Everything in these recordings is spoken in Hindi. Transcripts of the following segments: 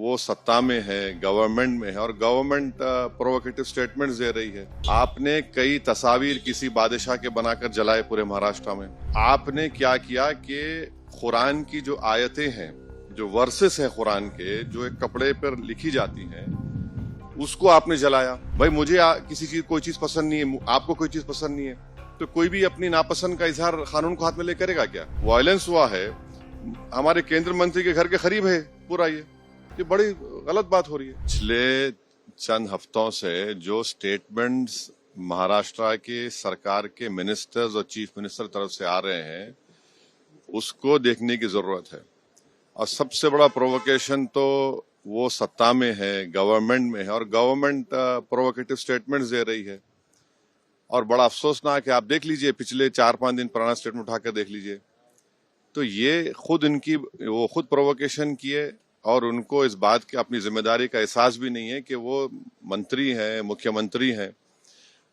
वो सत्ता में है, गवर्नमेंट में है और गवर्नमेंट प्रोवोकेटिव स्टेटमेंट्स दे रही है। आपने कई तस्वीर किसी बादशाह के बनाकर जलाए पूरे महाराष्ट्र में। आपने क्या किया कि कुरान की जो आयतें हैं, जो वर्सेस हैं कुरान के, जो एक कपड़े पर लिखी जाती हैं, उसको आपने जलाया। भाई मुझे किसी चीज कोई चीज पसंद नहीं है, आपको कोई चीज पसंद नहीं है, तो कोई भी अपनी नापसंद का इजहार कानून को हाथ में ले करेगा क्या? वायलेंस हुआ है, हमारे केंद्र मंत्री के घर के करीब है पूरा, ये बड़ी गलत बात हो रही है। पिछले चंद हफ्तों से जो स्टेटमेंट्स महाराष्ट्र के सरकार के मिनिस्टर्स और चीफ मिनिस्टर तरफ से आ रहे हैं, उसको देखने की जरूरत है। और सबसे बड़ा प्रोवोकेशन तो वो सत्ता में है, गवर्नमेंट में है और गवर्नमेंट प्रोवोकेटिव स्टेटमेंट्स दे रही है। और बड़ा अफसोसनाक है, आप देख लीजिए पिछले 4-5 दिन पुराना स्टेटमेंट उठाकर देख लीजिए, तो ये वो खुद प्रोवोकेशन किए और उनको इस बात की अपनी जिम्मेदारी का एहसास भी नहीं है कि वो मंत्री हैं, मुख्यमंत्री हैं।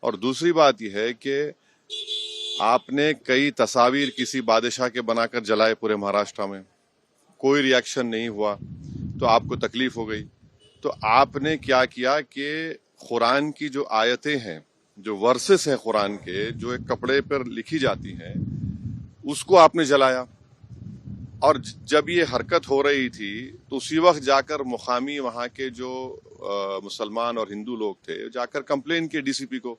और दूसरी बात यह है कि आपने कई तस्वीर किसी बादशाह के बनाकर जलाए पूरे महाराष्ट्र में, कोई रिएक्शन नहीं हुआ, तो आपको तकलीफ हो गई। तो आपने क्या किया कि कुरान की जो आयतें हैं, जो वर्सेस हैं कुरान के, जो एक कपड़े पर लिखी जाती हैं, उसको आपने जलाया। और जब ये हरकत हो रही थी तो उसी वक्त जाकर मुकामी वहां के जो मुसलमान और हिंदू लोग थे, जाकर कंप्लेन किए डीसीपी को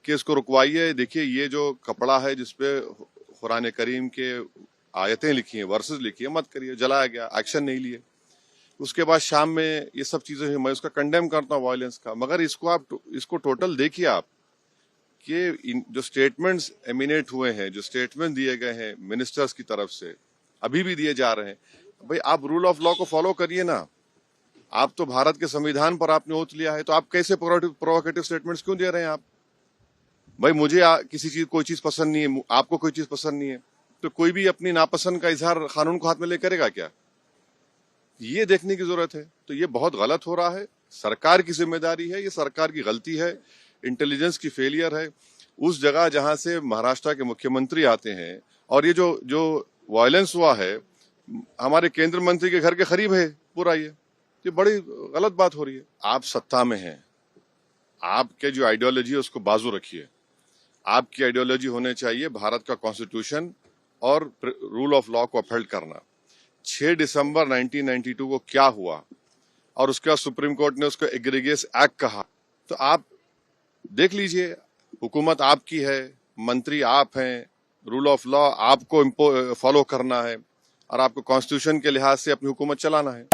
कि इसको रुकवाइए। देखिए ये जो कपड़ा है जिसपे कुरान करीम के आयतें लिखी हैं, वर्सेस लिखी है, मत करिए। जलाया गया, एक्शन नहीं लिए। उसके बाद शाम में ये सब चीजें हुई। मैं उसका कंडेम करता हूँ वायलेंस का, मगर इसको टोटल देखिए आप कि जो स्टेटमेंट्स एमिनेट हुए हैं, जो स्टेटमेंट दिए गए हैं मिनिस्टर्स की तरफ से, अभी भी दिए जा रहे हैं, भाई आप रूल ऑफ लॉ को फॉलो करिए ना। आप तो भारत के संविधान पर आपने ओथ लिया है, तो आप कैसे प्रोवोकेटिव स्टेटमेंट्स क्यों दे रहे हैं आप? भाई मुझे किसी चीज कोई चीज पसंद नहीं है, आपको कोई चीज पसंद नहीं है, तो कोई भी अपनी नापसंद का इजहार कानून को हाथ में ले करेगा क्या? ये देखने की जरूरत है। तो ये बहुत गलत हो रहा है, सरकार की जिम्मेदारी है, ये सरकार की गलती है, इंटेलिजेंस की फेलियर है। उस जगह जहां से महाराष्ट्र के मुख्यमंत्री आते हैं, और ये जो वायलेंस हुआ है, हमारे केंद्र मंत्री के घर के करीब है पूरा, ये बड़ी गलत बात हो रही है। आप सत्ता में हैं, आपके जो आइडियोलॉजी है उसको बाजू रखिए। आपकी आइडियोलॉजी होने चाहिए भारत का कॉन्स्टिट्यूशन और रूल ऑफ लॉ को अपहोल्ड करना। 6 दिसंबर 1992 को क्या हुआ और उसके बाद सुप्रीम कोर्ट ने उसको एग्रीगेस एक्ट कहा, तो आप देख लीजिए, हुकूमत आपकी है, मंत्री आप हैं, रूल ऑफ लॉ आपको फॉलो करना है और आपको कॉन्स्टिट्यूशन के लिहाज से अपनी हुकूमत चलाना है।